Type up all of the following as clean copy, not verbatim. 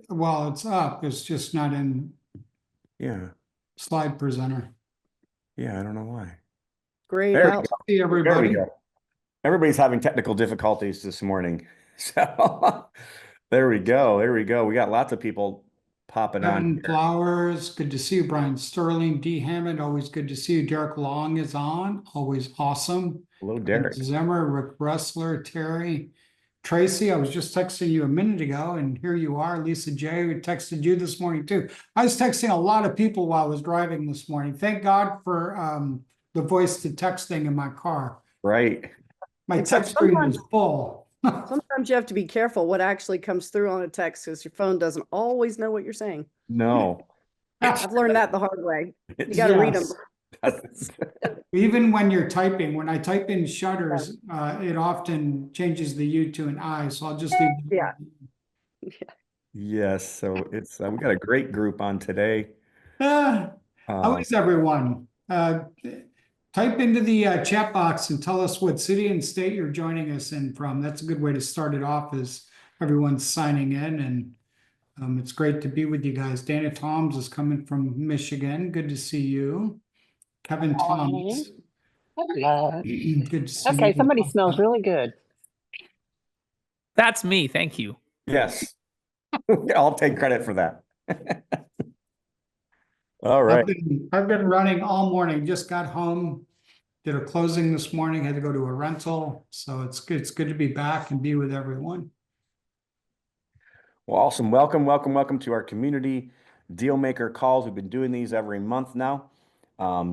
well, it's up. It's just not in Yeah. slide presenter. Yeah. I don't know why. Grayed There we out. go. See There we everybody. go. Everybody's having technical difficulties this morning. So there we go. There we go. We got lots of people popping on Kevin here. Flowers, good to see you. Brian Sterling, D. Hammond, always good to see you. Derek Long is on, always awesome. Hello, And Derek. Zimmer, Rick Ressler, Terry, Tracy. I was just texting you a minute ago, and here you are. Lisa J. We texted you this morning too. I was texting a lot of people while I was driving this morning. Thank God for the voice to texting in my car. Right. My Except text screen sometimes, is full. sometimes you have to be careful what actually comes through on a text because your phone doesn't always know what you're saying. No. I've learned that the hard way. You got to read them. Yes. Even when you're typing, when I type in shutters, it often changes the U to an I, so I'll just leave. Yeah. Yes. So it's we got a great group on today. How Um, is everyone? Type into the chat box and tell us what city and state you're joining us in from. That's a good way to start it off as everyone's signing in, and it's great to be with you guys. Dana Toms is coming from Michigan. Good to see you. Kevin Thomas. Hello. Good to see Okay, you. somebody smells really good. That's me. Thank you. yes. I'll take credit for that. All right. I've been running all morning, just got home, did a closing this morning, had to go to a rental. So it's good to be back and be with everyone. Well, awesome. Welcome to our community deal maker calls. We've been doing these every month now.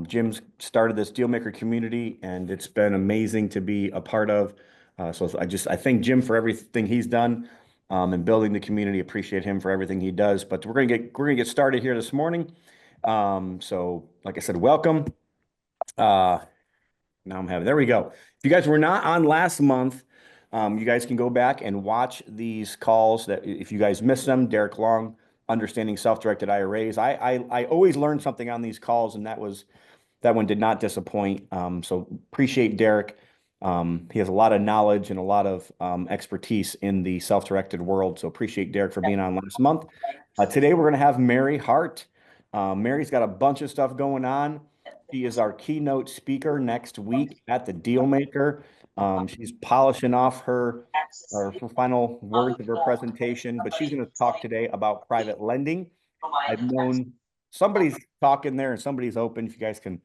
Jim's started this deal maker community and it's been amazing to be a part of. So I thank Jim for everything he's done and building the community. Appreciate him for everything he does. But we're gonna get started here this morning. So like I said, welcome. There we go. If you guys were not on last month, you guys can go back and watch these calls that if you guys missed them, Derek Long, Understanding Self-Directed IRAs. I always learn something on these calls, and that one did not disappoint. So appreciate Derek. He has a lot of knowledge and a lot of expertise in the self-directed world. So appreciate Derek for being on last month. Today we're going to have Mary Hart. Mary's got a bunch of stuff going on. She is our keynote speaker next week at the Deal Maker. She's polishing off her final words of her presentation, but she's going to talk today about private lending. I've known somebody's talking there and somebody's open. If you guys can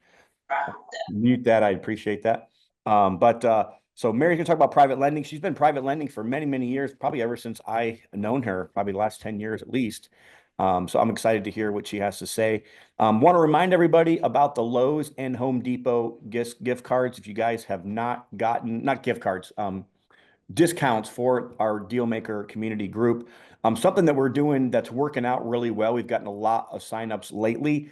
mute that, I appreciate that. So Mary's gonna talk about private lending. She's been private lending for many, many years, probably ever since I known her, probably the last 10 years at least. So I'm excited to hear what she has to say. Want to remind everybody about the Lowe's and Home Depot gift cards. If you guys have not gotten, not gift cards, discounts for our deal maker community group. Something that we're doing that's working out really well. We've gotten a lot of signups lately.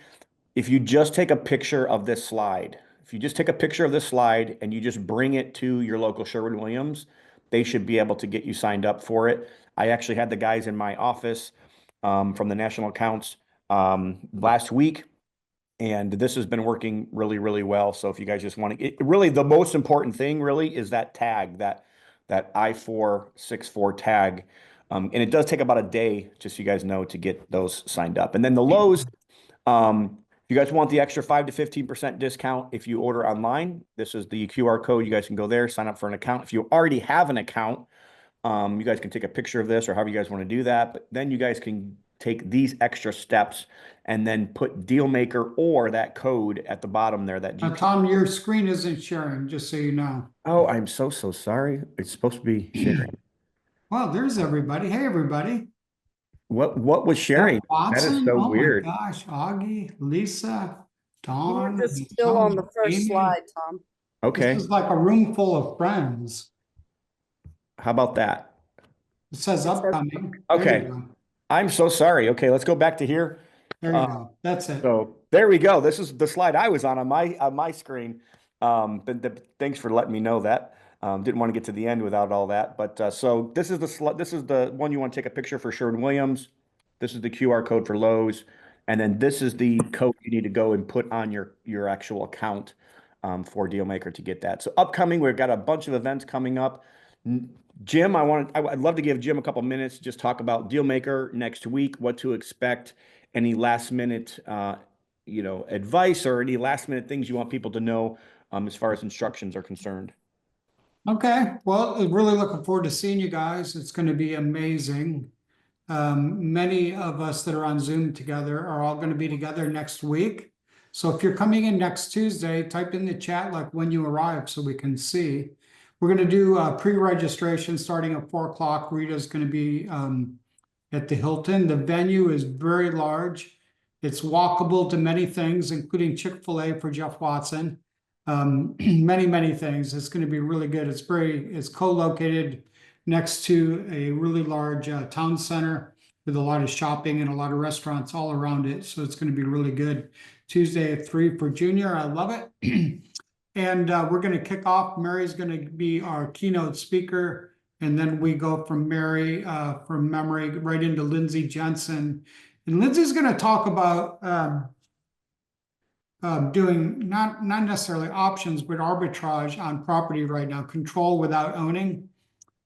If you just take a picture of this slide, if you just take a picture of this slide and you just bring it to your local Sherwin-Williams, they should be able to get you signed up for it. I actually had the guys in my office from the national accounts last week, and this has been working really, really well. So if you guys just want to, really the most important thing really is that tag, that I-464 tag. And it does take about a day, just so you guys know, to get those signed up. And then the Lowe's, if you guys want the extra 5 to 15% discount if you order online, this is the QR code. You guys can go there, sign up for an account. If you already have an account, you guys can take a picture of this or however you guys want to do that. But then you guys can take these extra steps and then put deal maker or that code at the bottom there. That Tom, your screen isn't sharing, just so you know. Oh, I'm so sorry. It's supposed to be sharing. Well, there's everybody. Hey, everybody. What was sharing? That is Watson. so Oh weird. my gosh. Augie, Lisa, You Dawn. were just still on the first Amy. slide, Tom. Okay. This is like a room full of friends. How about that? It says upcoming. Okay. I'm so sorry. Okay, let's go back to here. There you go. That's it. So there we go. This is the slide I was on my screen. Thanks for letting me know that. Didn't want to get to the end without all that. But so this is the one you want to take a picture for Sherwin-Williams. This is the QR code for Lowe's, and then this is the code you need to go and put on your actual account for DealMaker to get that. So upcoming, we've got a bunch of events coming up. Jim, I'd love to give Jim a couple minutes, just talk about Dealmaker next week, what to expect, any last minute, advice or any last minute things you want people to know, as far as instructions are concerned. Okay, well, really looking forward to seeing you guys. It's going to be amazing. Many of us that are on Zoom together are all going to be together next week. So if you're coming in next Tuesday, type in the chat like when you arrive so we can see. We're going to do pre-registration starting at 4 o'clock. Rita's going to be at the Hilton. The venue is very large. It's walkable to many things, including Chick-fil-A for Jeff Watson. Many, many things. It's going to be really good. It's co-located next to a really large town center with a lot of shopping and a lot of restaurants all around it. So it's going to be really good. Tuesday at 3 for Junior. I love it. And we're going to kick off. Mary's going to be our keynote speaker. And then we go from Mary, from memory, right into Lindsay Jensen. And Lindsay's going to talk about doing not necessarily options, but arbitrage on property right now, control without owning.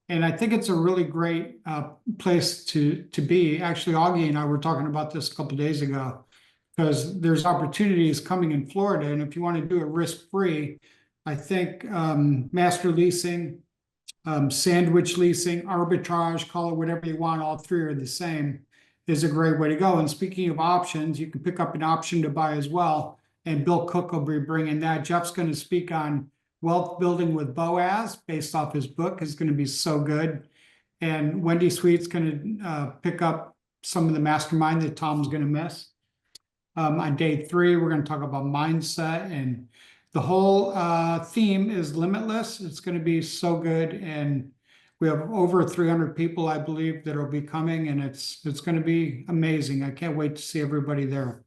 And I think it's a really great place to be. Actually, Augie and I were talking about this a couple days ago, because there's opportunities coming in Florida. And if you want to do it risk-free, I think master leasing, sandwich leasing, arbitrage, call it whatever you want, all three are the same, is a great way to go. And speaking of options, you can pick up an option to buy as well. And Bill Cook will be bringing that. Jeff's going to speak on wealth building with Boaz based off his book. Is going to be so good. And Wendy Sweet's going to pick up some of the mastermind that Tom's going to miss. On day 3, we're going to talk about mindset, and the whole theme is limitless. It's going to be so good. And we have over 300 people, I believe, that will be coming, and it's going to be amazing. I can't wait to see everybody there.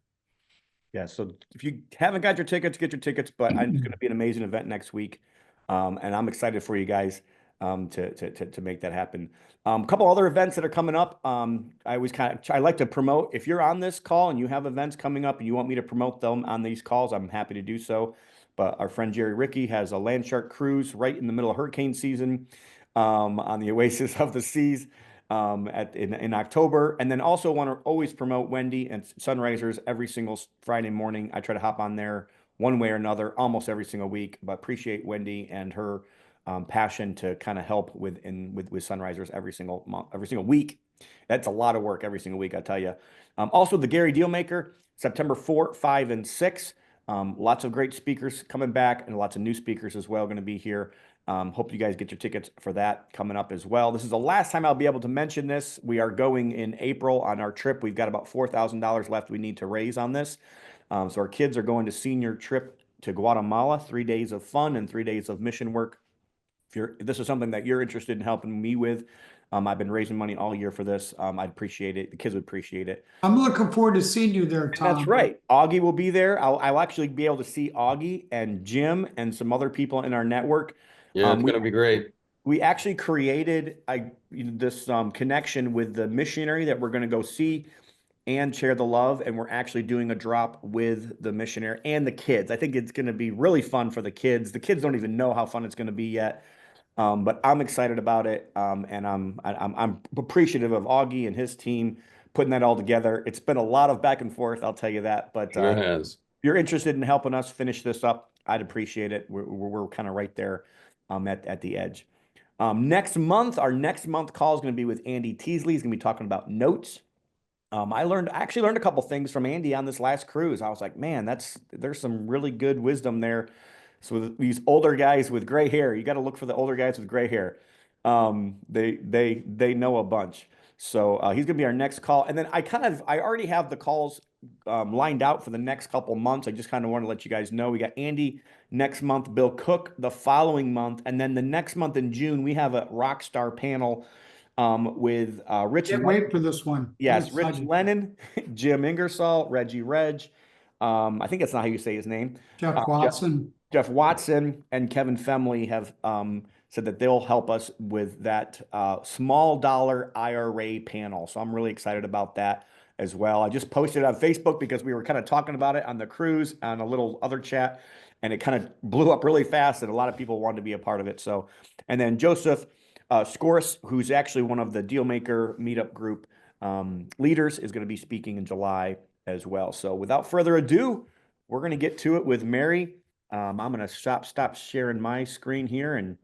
Yeah, so if you haven't got your tickets, get your tickets. But it's going to be an amazing event next week, and I'm excited for you guys to make that happen. A couple other events that are coming up. I like to promote. If you're on this call and you have events coming up and you want me to promote them on these calls, I'm happy to do so. But our friend Jerry Ricky has a Land Shark cruise right in the middle of hurricane season, on the Oasis of the Seas. In October. And then also want to always promote Wendy and Sunrisers every single Friday morning. I try to hop on there one way or another almost every single week, but appreciate Wendy and her passion to kind of help with Sunrisers every single month, every single week. That's a lot of work every single week, I tell you. Also the Gary Dealmaker, September 4, 5, and 6. Lots of great speakers coming back and lots of new speakers as well going to be here. Hope you guys get your tickets for that coming up as well. This is the last time I'll be able to mention this. We are going in April on our trip. We've got about $4,000 left we need to raise on this. So our kids are going to senior trip to Guatemala, 3 days of fun and 3 days of mission work. If this is something that you're interested in helping me with, I've been raising money all year for this. I'd appreciate it. The kids would appreciate it. I'm looking forward to seeing you there, Tom. That's right. Augie will be there. I'll actually be able to see Augie and Jim and some other people in our network. Yeah, it's going to be great. We actually created this connection with the missionary that we're going to go see and share the love. And we're actually doing a drop with the missionary and the kids. I think it's going to be really fun for the kids. The kids don't even know how fun it's going to be yet. But I'm excited about it. And I'm appreciative of Augie and his team putting that all together. It's been a lot of back and forth, I'll tell you that. But Sure has. if you're interested in helping us finish this up, I'd appreciate it. We're kind of right there at the edge. Next month, our next month call is going to be with Andy Teasley. He's going to be talking about notes. I actually learned a couple things from Andy on this last cruise. I was like, man, there's some really good wisdom there. So these older guys with gray hair, you got to look for the older guys with gray hair. They know a bunch. So he's going to be our next call. And then I already have the calls lined out for the next couple months. I just kind of want to let you guys know we got Andy next month, Bill Cook the following month, and then the next month in June we have a rock star panel with Rich. Can't wait for this one. Yes, Rich Lennon, Jim Ingersoll, Reggie Reg. I think that's not how you say his name. Jeff Watson. Jeff Watson and Kevin Femley have said that they'll help us with that small dollar IRA panel. So I'm really excited about that as well. I just posted it on Facebook because we were kind of talking about it on the cruise on a little other chat, and it kind of blew up really fast and a lot of people wanted to be a part of it. So, and then Joseph Scoris, who's actually one of the Dealmaker meetup group leaders, is going to be speaking in July as well. So without further ado, we're going to get to it with Mary. I'm going to stop sharing my screen here, and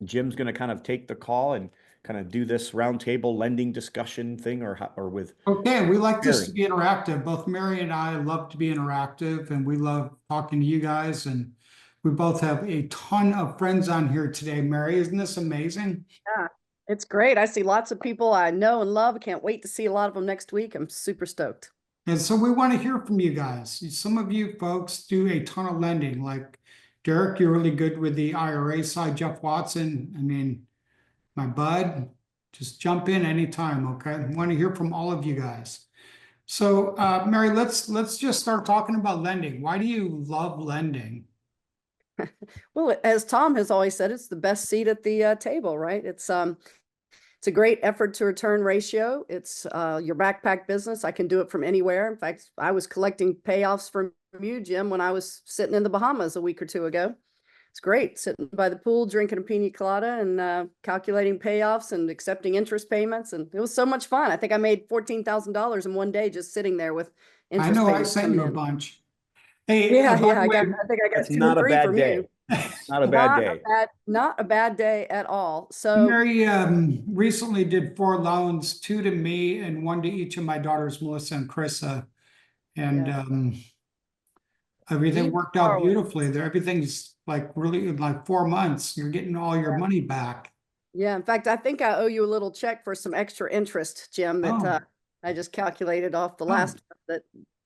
Jim's going to kind of take the call and kind of do this roundtable lending discussion thing, or with. Okay, we like this to be interactive. Both Mary and I love to be interactive, and we love talking to you guys. And we both have a ton of friends on here today. Mary, isn't this amazing? Yeah, it's great. I see lots of people I know and love. Can't wait to see a lot of them next week. I'm super stoked. And so we want to hear from you guys. Some of you folks do a ton of lending, like Derek, you're really good with the IRA side. Jeff Watson, I mean, my bud, just jump in anytime, okay? I want to hear from all of you guys. So, Mary, let's just start talking about lending. Why do you love lending? Well, as Tom has always said, it's the best seat at the table, right? It's a great effort to return ratio. It's your backpack business. I can do it from anywhere. In fact, I was collecting payoffs from you, Jim, when I was sitting in the Bahamas a week or two ago. It's great sitting by the pool, drinking a pina colada and calculating payoffs and accepting interest payments. And it was so much fun. I think I made $14,000 in one day just sitting there with interest I know I payments sent coming you a in. bunch. Hey, Yeah, by yeah, the I way, think I got That's 2 not or a 3 bad from day. you. Not a bad day. Not a bad day at all. So Mary recently did 4 loans, 2 to me and 1 to each of my daughters, Melissa and Krissa. And yeah. everything Even worked out borrowers. beautifully. There, everything's like really in like 4 months. You're getting all your money back. Yeah, in fact, I think I owe you a little check for some extra interest, Jim, that Oh, I just calculated off the oh, last one that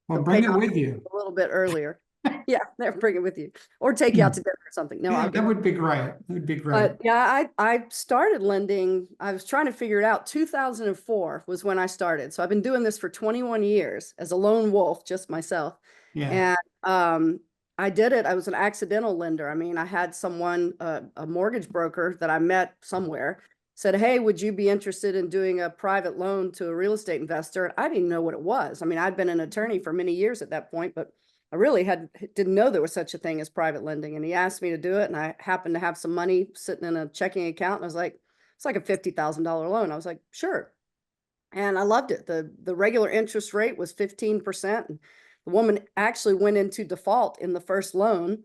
well, the bring it payoff with you. a little bit earlier. Yeah, there, bring it with you, or take you out to dinner or something. No, Yeah, I'll that get it. would be great. That would be great. But yeah, I started lending. I was trying to figure it out. 2004 was when I started. So I've been doing this for 21 years as a lone wolf, just myself. Yeah. And I did it. I was an accidental lender. I mean, I had someone, a mortgage broker that I met somewhere, said, "Hey, would you be interested in doing a private loan to a real estate investor?" And I didn't know what it was. I mean, I'd been an attorney for many years at that point, but I really didn't know there was such a thing as private lending. And he asked me to do it. And I happened to have some money sitting in a checking account. And I was like, it's like a $50,000 loan. I was like, sure. And I loved it. The regular interest rate was 15%. And the woman actually went into default in the first loan.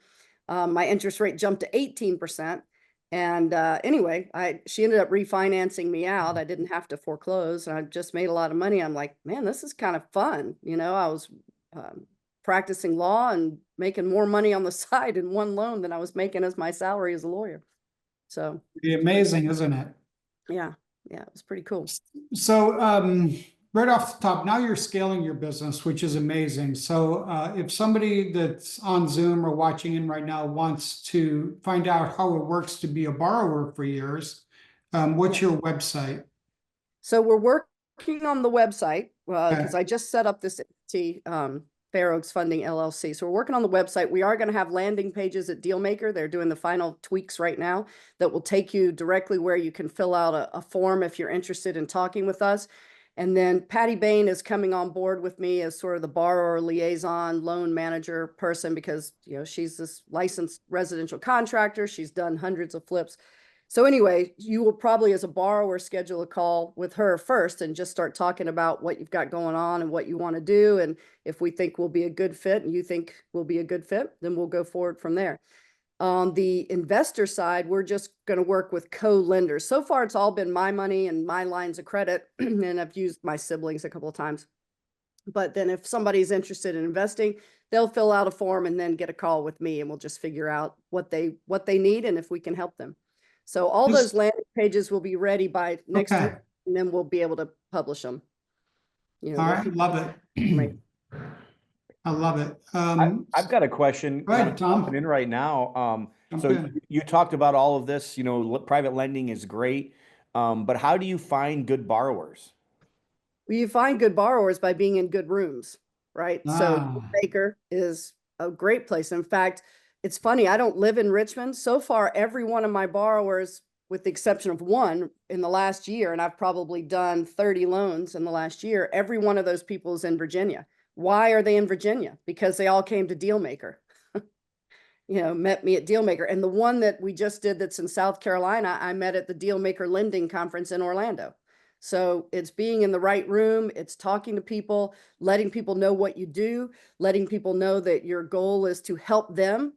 My interest rate jumped to 18%. And anyway, she ended up refinancing me out. I didn't have to foreclose. And I just made a lot of money. I'm like, man, this is kind of fun. You know, I was practicing law and making more money on the side in one loan than I was making as my salary as a lawyer. So Be amazing, isn't it? yeah, it was pretty cool. So, right off the top, now you're scaling your business, which is amazing. So, if somebody that's on Zoom or watching in right now wants to find out how it works to be a borrower for yours, what's your website? So we're working on the website because I just set up this Fair Oaks Funding LLC. So we're working on the website. We are going to have landing pages at Dealmaker. They're doing the final tweaks right now that will take you directly where you can fill out a form if you're interested in talking with us. And then Patty Bain is coming on board with me as sort of the borrower liaison loan manager person because, you know, she's this licensed residential contractor. She's done hundreds of flips. So anyway, you will probably as a borrower schedule a call with her first and just start talking about what you've got going on and what you want to do. And if we think we'll be a good fit and you think we'll be a good fit, then we'll go forward from there. On the investor side, we're just going to work with co-lenders. So far, it's all been my money and my lines of credit, and I've used my siblings a couple of times. But then if somebody's interested in investing, they'll fill out a form and then get a call with me, and we'll just figure out what they need and if we can help them. So all those landing pages will be ready by next week, and then we'll be able to publish them. You know, All right, love it. I love it. I've got a question. Go ahead, Tom. Jumping in right now. Jump So in. you talked about all of this, you know, private lending is great. But how do you find good borrowers? Well, you find good borrowers by being in good rooms, right? So Ah, Baker is a great place. In fact, it's funny, I don't live in Richmond. So far, every one of my borrowers, with the exception of one in the last year, and I've probably done 30 loans in the last year, every one of those people is in Virginia. Why are they in Virginia? Because they all came to Dealmaker. met me at Dealmaker. And the one that we just did that's in South Carolina, I met at the Dealmaker Lending Conference in Orlando. So it's being in the right room, it's talking to people, letting people know what you do, letting people know that your goal is to help them.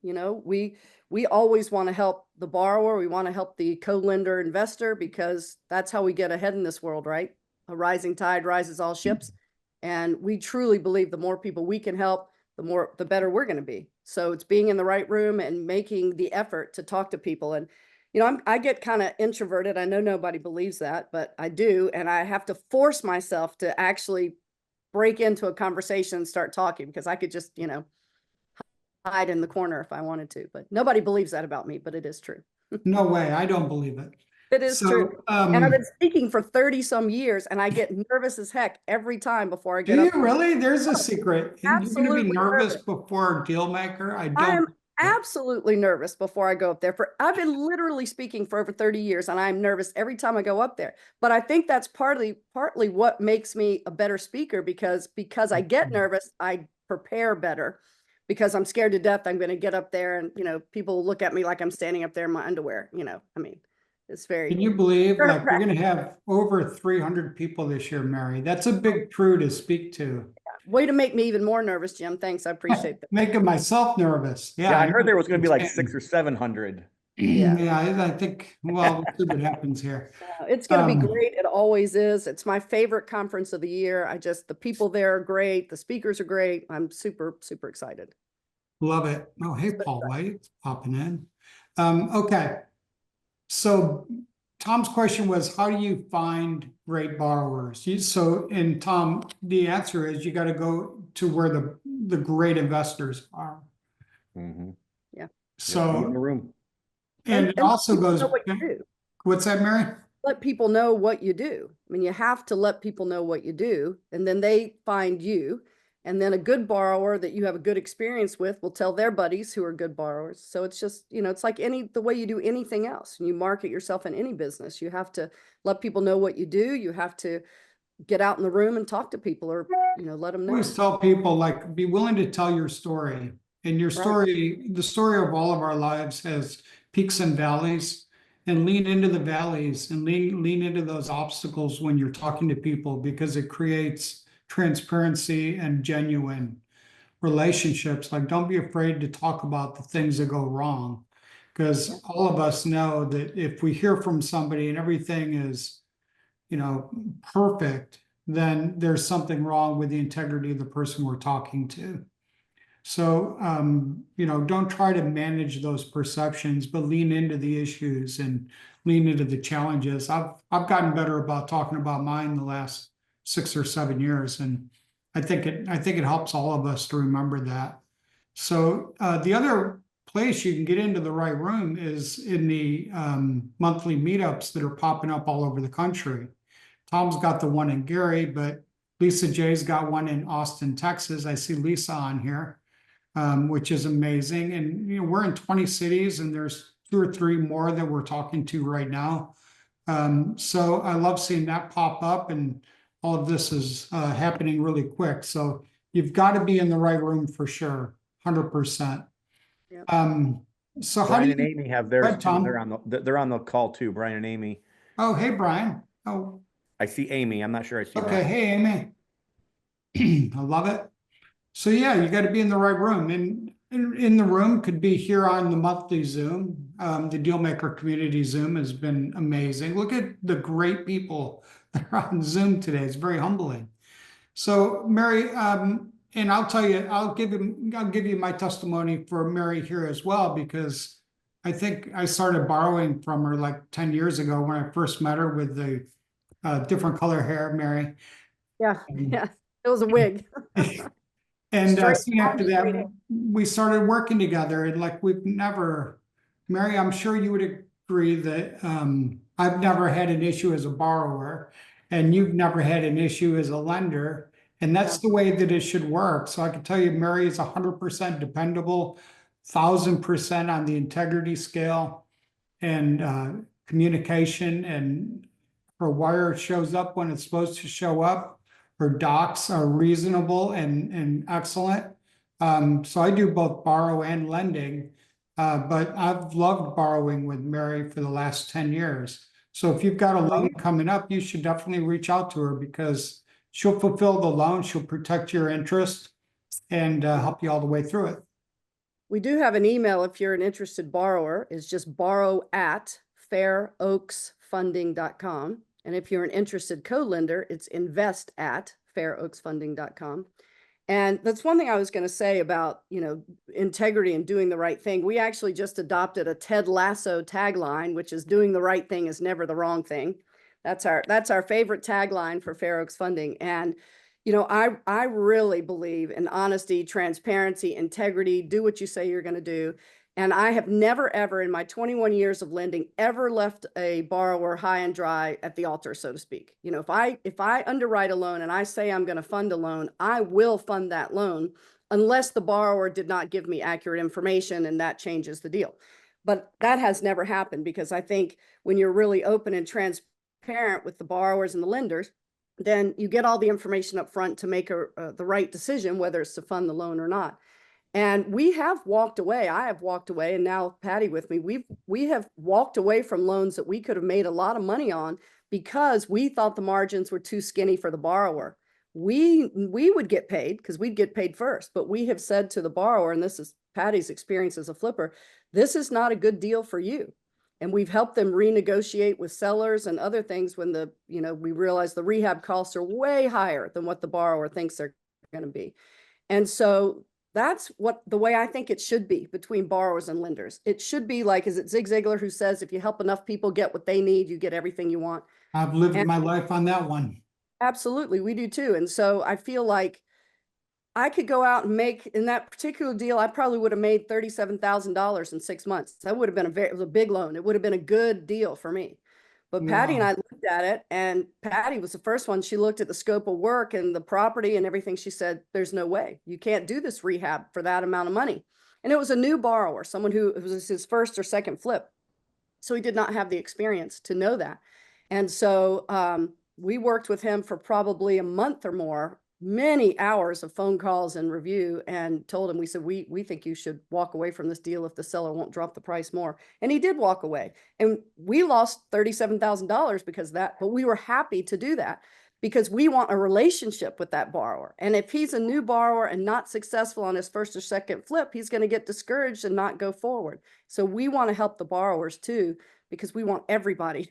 We always want to help the borrower, we want to help the co-lender investor, because that's how we get ahead in this world, right? A rising tide rises all ships. And we truly believe the more people we can help, the better we're going to be. So it's being in the right room and making the effort to talk to people. And I get kind of introverted. I know nobody believes that, but I do. And I have to force myself to actually break into a conversation and start talking, because I could just, hide in the corner if I wanted to. But nobody believes that about me, but it is true. No way, I don't believe it. It is So, true. And I've been speaking for 30 some years, and I get nervous as heck every time before I do get you up. really? There's a secret. You're going to Absolutely be nervous nervous. before a deal maker? I I don't. am absolutely nervous before I go up there. I've been literally speaking for over 30 years, and I'm nervous every time I go up there. But I think that's partly what makes me a better speaker, because I get nervous, I prepare better, because I'm scared to death I'm going to get up there and, people look at me like I'm standing up there in my underwear. It's very. Can you believe, like, we're going to have over 300 people this year, Mary? That's a big crew to speak to. Way to make me even more nervous, Jim. Thanks. I appreciate that. Making myself nervous. Yeah, I heard there was going to be like 600 or 700. Yeah. Yeah, I think, well, we'll see what happens here. It's going to be great. It always is. It's my favorite conference of the year. The people there are great. The speakers are great. I'm super, super excited. Love it. Oh, hey, Paul White popping in. Okay. So Tom's question was, how do you find great borrowers? And Tom, the answer is you got to go to where the great investors are. Mm-hmm. Yeah. So in the room. And it also goes, what you do. What's that, Mary? Let people know what you do. I mean, you have to let people know what you do, and then they find you. And then a good borrower that you have a good experience with will tell their buddies who are good borrowers. So it's just, it's like the way you do anything else. You market yourself in any business. You have to let people know what you do. You have to get out in the room and talk to people, or, let them know. I always tell people, like, be willing to tell your story. And your story, the story of all of our lives has peaks and valleys, and lean into the valleys and lean into those obstacles when you're talking to people, because it creates transparency and genuine relationships. Like, don't be afraid to talk about the things that go wrong, because all of us know that if we hear from somebody and everything is, perfect, then there's something wrong with the integrity of the person we're talking to. So, don't try to manage those perceptions, but lean into the issues and lean into the challenges. I've gotten better about talking about mine the last 6 or 7 years, and I think it helps all of us to remember that. So the other place you can get into the right room is in the monthly meetups that are popping up all over the country. Tom's got the one in Gary, but Lisa J's got one in Austin, Texas. I see Lisa on here. Which is amazing. And, we're in 20 cities, and there's 2 or 3 more that we're talking to right now. So I love seeing that pop up, and all of this is happening really quick. So you've got to be in the right room for sure, 100%. Yep. So Brian how do you, and Amy have theirs. ahead, Tom. They're on the call too. Brian and Amy. Oh, hey, Brian. Oh, I see Amy. I'm not sure I see. okay. Brian. Hey, Amy. I love it. So yeah, you got to be in the right room, and in the room could be here on the monthly Zoom. The Dealmaker Community Zoom has been amazing. Look at the great people that are on Zoom today. It's very humbling. So Mary, and I'll tell you, I'll give you my testimony for Mary here as well, because I think I started borrowing from her like 10 years ago when I first met her with the different color hair, Mary. Yeah, yeah, it was a wig. And soon after that, we started working together, and like Mary, I'm sure you would agree that I've never had an issue as a borrower, and you've never had an issue as a lender, and that's the way that it should work. So I can tell you, Mary is 100% dependable, 1,000% on the integrity scale, and communication, and her wire shows up when it's supposed to show up. Her docs are reasonable and excellent. So I do both borrow and lending. But I've loved borrowing with Mary for the last 10 years. So if you've got a loan coming up, you should definitely reach out to her because she'll fulfill the loan, she'll protect your interest and help you all the way through it. We do have an email if you're an interested borrower. It's just borrow@fairoaksfunding.com. And if you're an interested co-lender, it's invest@fairoaksfunding.com. And that's one thing I was going to say about, integrity and doing the right thing. We actually just adopted a Ted Lasso tagline, which is doing the right thing is never the wrong thing. That's our favorite tagline for Fair Oaks Funding. And I really believe in honesty, transparency, integrity, do what you say you're going to do. And I have never, ever in my 21 years of lending, ever left a borrower high and dry at the altar, so to speak. If I underwrite a loan and I say I'm going to fund a loan, I will fund that loan unless the borrower did not give me accurate information and that changes the deal. But that has never happened because I think when you're really open and transparent with the borrowers and the lenders, then you get all the information up front to make the right decision, whether it's to fund the loan or not. And we have walked away. I have walked away, and now Patty with me. We have walked away from loans that we could have made a lot of money on because we thought the margins were too skinny for the borrower. We would get paid because we'd get paid first, but we have said to the borrower, and this is Patty's experience as a flipper, this is not a good deal for you. And we've helped them renegotiate with sellers and other things when we realize the rehab costs are way higher than what the borrower thinks they're going to be. And so that's the way I think it should be between borrowers and lenders. It should be like, is it Zig Ziglar who says, if you help enough people get what they need, you get everything you want? I've lived my life on that one. Absolutely. We do too. And so I feel like I could go out and make, in that particular deal, I probably would have made $37,000 in 6 months. That would have been it was a big loan. It would have been a good deal for me. But Patty and I looked at it, and Patty was the first one. She looked at the scope of work and the property and everything. She said, there's no way. You can't do this rehab for that amount of money. And it was a new borrower, someone who it was his first or second flip. So he did not have the experience to know that. And so we worked with him for probably a month or more, many hours of phone calls and review, and told him, we said, we think you should walk away from this deal if the seller won't drop the price more. And he did walk away. And we lost $37,000 because of that, but we were happy to do that because we want a relationship with that borrower. And if he's a new borrower and not successful on his first or second flip, he's going to get discouraged and not go forward. So we want to help the borrowers too, because we want everybody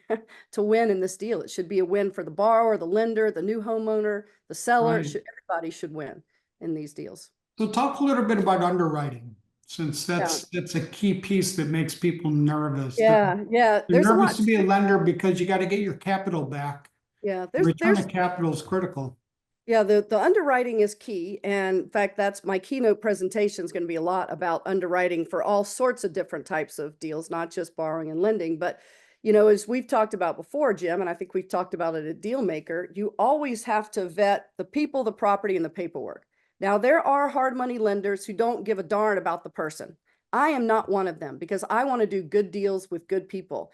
to win in this deal. It should be a win for the borrower, the lender, the new homeowner, the seller. Right. Everybody should win in these deals. So talk a little bit about underwriting, since that's a key piece that makes people nervous. Yeah. They're There's a lot nervous to be a lender because you got to get your capital back. Yeah. Return of capital is critical. Yeah, the underwriting is key. And in fact, that's my keynote presentation is going to be a lot about underwriting for all sorts of different types of deals, not just borrowing and lending. But, as we've talked about before, Jim, and I think we've talked about it at Dealmaker, you always have to vet the people, the property, and the paperwork. Now, there are hard money lenders who don't give a darn about the person. I am not one of them because I want to do good deals with good people.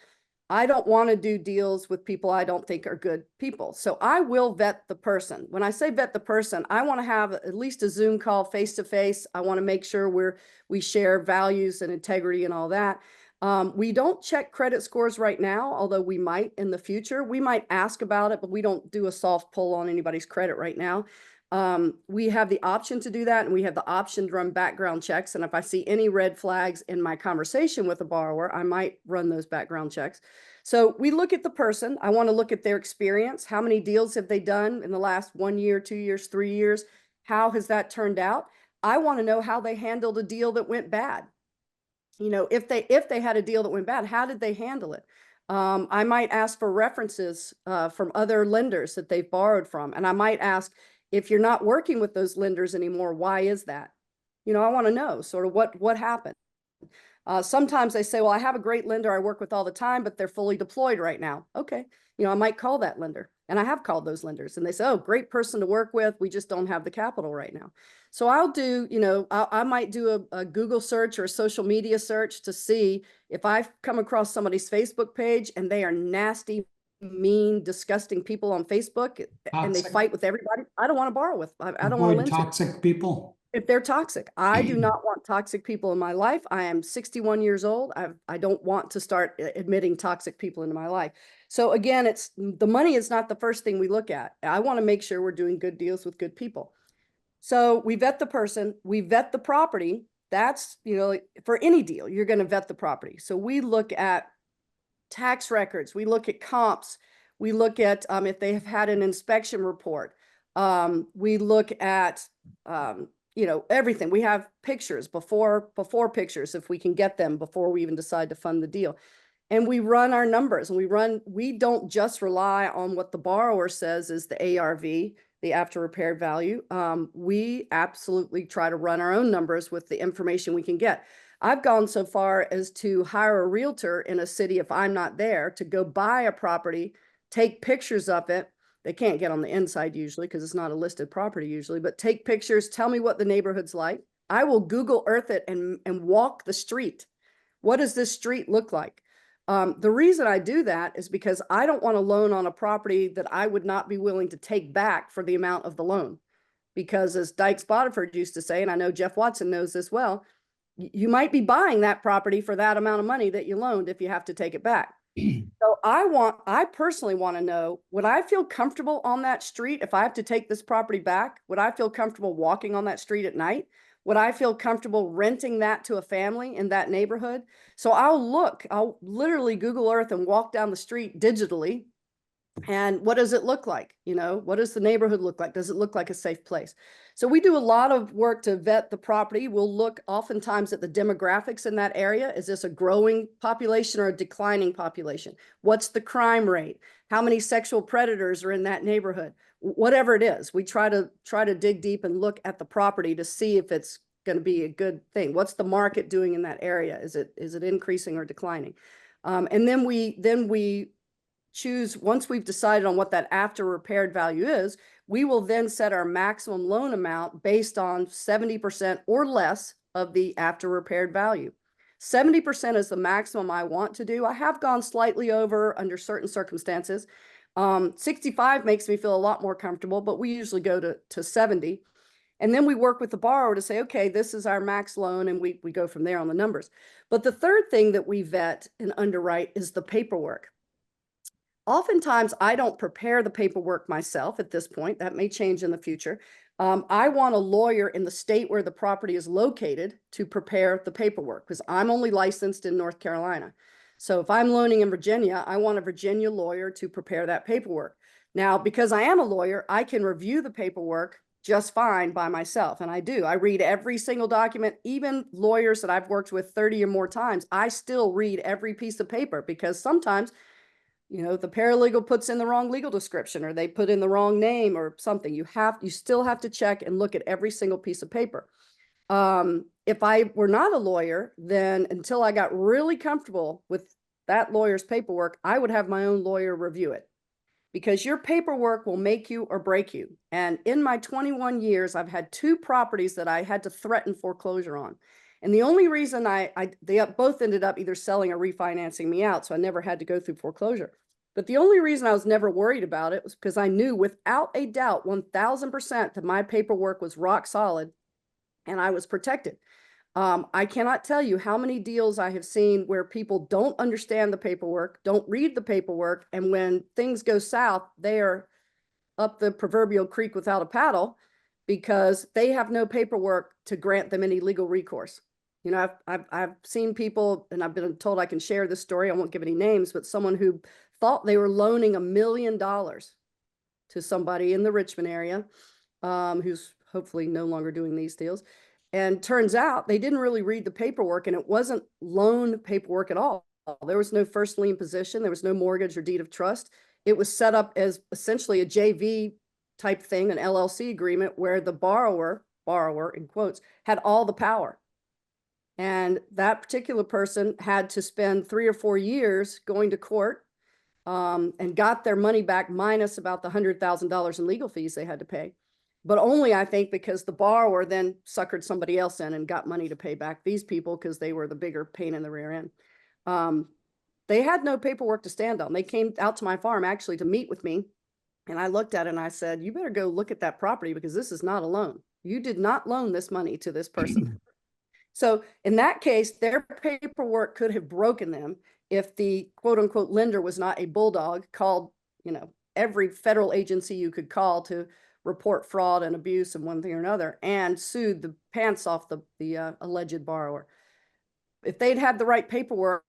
I don't want to do deals with people I don't think are good people. So I will vet the person. When I say vet the person, I want to have at least a Zoom call face to face. I want to make sure we share values and integrity and all that. We don't check credit scores right now, although we might in the future. We might ask about it, but we don't do a soft pull on anybody's credit right now. We have the option to do that, and we have the option to run background checks. And if I see any red flags in my conversation with a borrower, I might run those background checks. So we look at the person. I want to look at their experience. How many deals have they done in the last 1 year, 2 years, 3 years? How has that turned out? I want to know how they handled a deal that went bad. If they had a deal that went bad, how did they handle it? I might ask for references from other lenders that they've borrowed from. And I might ask, if you're not working with those lenders anymore, why is that? I want to know sort of what happened. Sometimes they say, well, I have a great lender I work with all the time, but they're fully deployed right now. Okay. I might call that lender, and I have called those lenders, and they say, oh, great person to work with. We just don't have the capital right now. So I'll do, I might do a Google search or a social media search to see if I've come across somebody's Facebook page and they are nasty, mean, disgusting people on Facebook and they fight with everybody. I don't want to borrow with. I don't want to lend to. Toxic people. If they're toxic. I do not want toxic people in my life. I am 61 years old. I don't want to start admitting toxic people into my life. So again, it's the money is not the first thing we look at. I want to make sure we're doing good deals with good people. So we vet the person, we vet the property. That's, for any deal, you're going to vet the property. So we look at tax records, we look at comps, we look at if they have had an inspection report. We look at everything. We have pictures before pictures if we can get them before we even decide to fund the deal. And we run our numbers, and we don't just rely on what the borrower says is the ARV, the after repaired value. We absolutely try to run our own numbers with the information we can get. I've gone so far as to hire a realtor in a city, if I'm not there, to go buy a property, take pictures of it. They can't get on the inside usually because it's not a listed property usually, but take pictures, tell me what the neighborhood's like. I will Google Earth it and walk the street. What does this street look like? The reason I do that is because I don't want a loan on a property that I would not be willing to take back for the amount of the loan. Because as Dykes Boddiford used to say, and I know Jeff Watson knows this well, you might be buying that property for that amount of money that you loaned if you have to take it back. So I personally want to know, would I feel comfortable on that street if I have to take this property back? Would I feel comfortable walking on that street at night? Would I feel comfortable renting that to a family in that neighborhood? So I'll literally Google Earth and walk down the street digitally. And what does it look like? What does the neighborhood look like? Does it look like a safe place? So we do a lot of work to vet the property. We'll look oftentimes at the demographics in that area. Is this a growing population or a declining population? What's the crime rate? How many sexual predators are in that neighborhood? Whatever it is, we try to dig deep and look at the property to see if it's going to be a good thing. What's the market doing in that area? Is it increasing or declining? And then we choose, once we've decided on what that after repaired value is, we will then set our maximum loan amount based on 70% or less of the after repaired value. 70% is the maximum I want to do. I have gone slightly over under certain circumstances. 65 makes me feel a lot more comfortable, but we usually go to 70. And then we work with the borrower to say, okay, this is our max loan, and we go from there on the numbers. But the third thing that we vet and underwrite is the paperwork. Oftentimes, I don't prepare the paperwork myself at this point. That may change in the future. I want a lawyer in the state where the property is located to prepare the paperwork because I'm only licensed in North Carolina. So if I'm loaning in Virginia, I want a Virginia lawyer to prepare that paperwork. Now, because I am a lawyer, I can review the paperwork just fine by myself. And I do. I read every single document, even lawyers that I've worked with 30 or more times. I still read every piece of paper because sometimes the paralegal puts in the wrong legal description or they put in the wrong name or something. You still have to check and look at every single piece of paper. If I were not a lawyer, then until I got really comfortable with that lawyer's paperwork, I would have my own lawyer review it because your paperwork will make you or break you. And in my 21 years, I've had 2 properties that I had to threaten foreclosure on. And the only reason they both ended up either selling or refinancing me out, so I never had to go through foreclosure. But the only reason I was never worried about it was because I knew without a doubt, 1000% that my paperwork was rock solid and I was protected. I cannot tell you how many deals I have seen where people don't understand the paperwork, don't read the paperwork, and when things go south, they are up the proverbial creek without a paddle because they have no paperwork to grant them any legal recourse. I've seen people, and I've been told I can share this story. I won't give any names, but someone who thought they were loaning $1 million to somebody in the Richmond area, who's hopefully no longer doing these deals. And turns out they didn't really read the paperwork, and it wasn't loan paperwork at all. There was no first lien position. There was no mortgage or deed of trust. It was set up as essentially a JV type thing, an LLC agreement where the borrower in quotes, had all the power. And that particular person had to spend 3 or 4 years going to court and got their money back minus about the $100,000 in legal fees they had to pay. But only, I think, because the borrower then suckered somebody else in and got money to pay back these people because they were the bigger pain in the rear end. They had no paperwork to stand on. They came out to my farm actually to meet with me. And I looked at it and I said, you better go look at that property because this is not a loan. You did not loan this money to this person. So in that case, their paperwork could have broken them if the quote unquote lender was not a bulldog, called, every federal agency you could call to report fraud and abuse and one thing or another, and sued the pants off the alleged borrower. If they'd had the right paperwork,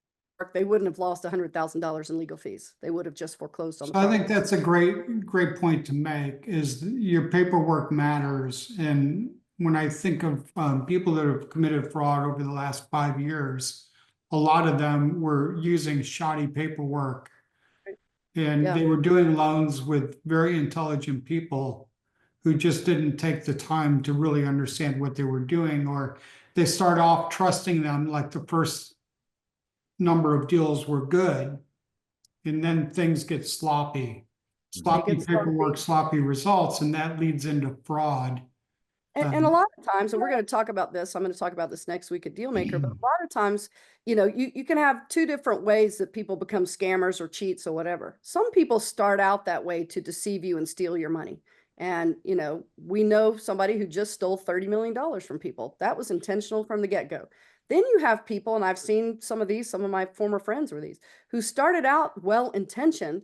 they wouldn't have lost $100,000 in legal fees. They would have just foreclosed on the So I property. think that's a great point to make, is your paperwork matters. And when I think of people that have committed fraud over the last 5 years, a lot of them were using shoddy paperwork. And Yeah. they were doing loans with very intelligent people who just didn't take the time to really understand what they were doing, or they start off trusting them like the first number of deals were good, and then things get sloppy. Sloppy get sloppy. paperwork, sloppy results, and that leads into fraud. And a lot of times, and we're going to talk about this, I'm going to talk about this next week at Dealmaker, but a lot of times, you can have two different ways that people become scammers or cheats or whatever. Some people start out that way to deceive you and steal your money. And, we know somebody who just stole $30 million from people. That was intentional from the get-go. Then you have people, and I've seen some of these, some of my former friends were these, who started out well-intentioned,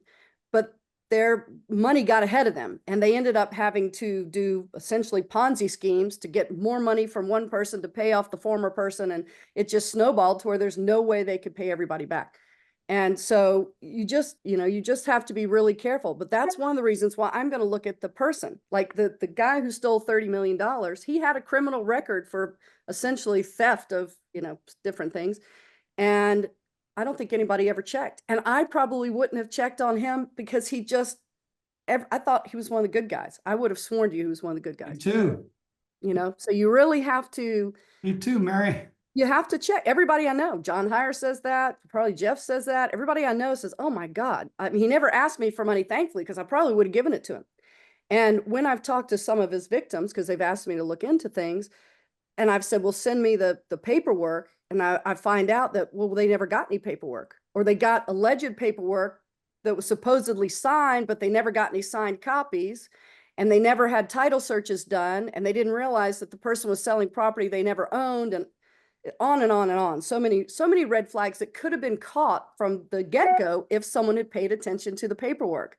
but their money got ahead of them, and they ended up having to do essentially Ponzi schemes to get more money from one person to pay off the former person. And it just snowballed to where there's no way they could pay everybody back. And so you just have to be really careful. But that's one of the reasons why I'm going to look at the person. Like the guy who stole $30 million, he had a criminal record for essentially theft of, different things. And I don't think anybody ever checked. And I probably wouldn't have checked on him because I thought he was one of the good guys. I would have sworn to you he was one of the good Me guys. too. So you really have to. Me too, Mary. You have to check. Everybody I know, John Heyer says that, probably Jeff says that. Everybody I know says, oh my God. I mean, he never asked me for money, thankfully, because I probably would have given it to him. And when I've talked to some of his victims, because they've asked me to look into things, and I've said, well, send me the paperwork. And I find out that, well, they never got any paperwork, or they got alleged paperwork that was supposedly signed, but they never got any signed copies. And they never had title searches done. And they didn't realize that the person was selling property they never owned, and on and on and on. So many red flags that could have been caught from the get-go if someone had paid attention to the paperwork.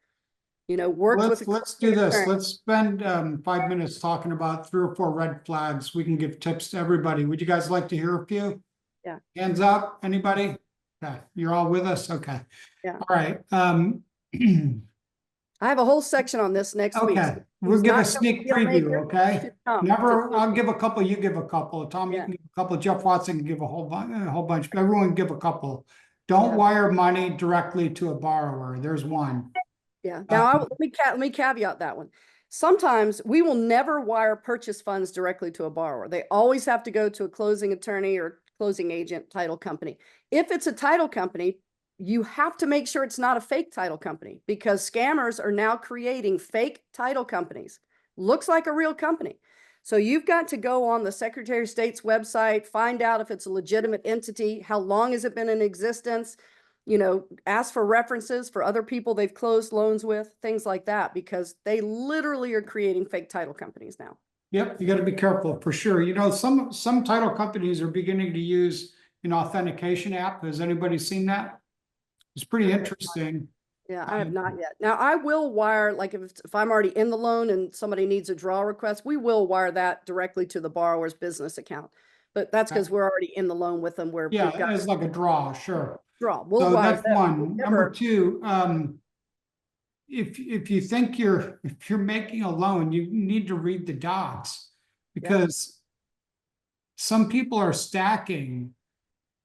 Let's do this. Let's spend 5 minutes talking about 3 or 4 red flags. We can give tips to everybody. Would you guys like to hear a few? Yeah. Hands up, anybody? Okay, you're all with us? Okay. Yeah. All right. I have a whole section on this next week. Okay, So we'll give a not sneak gonna be preview, able to okay? come Never, to- I'll give a couple, you give a couple. Tom, you Yeah. can give a couple. Jeff Watson can give a whole bunch. Everyone give a couple. Don't Yeah. wire money directly to a borrower. There's one. Yeah. Now, let me caveat that one. Sometimes we will never wire purchase funds directly to a borrower. They always have to go to a closing attorney or closing agent, title company. If it's a title company, you have to make sure it's not a fake title company, because scammers are now creating fake title companies. Looks like a real company. So you've got to go on the Secretary of State's website, find out if it's a legitimate entity, how long has it been in existence, ask for references for other people they've closed loans with, things like that, because they literally are creating fake title companies now. Yep, you got to be careful for sure. Some title companies are beginning to use an authentication app. Has anybody seen that? It's pretty interesting. Yeah, I have not yet. Now, I will wire, like if I'm already in the loan and somebody needs a draw request, we will wire that directly to the borrower's business account. But that's because we're already in the loan with them, where Yeah, we've got it's like a draw, sure. draw. We'll So wire that's that. one. Number Never- 2, if you think if you're making a loan, you need to read the docs, because some people are stacking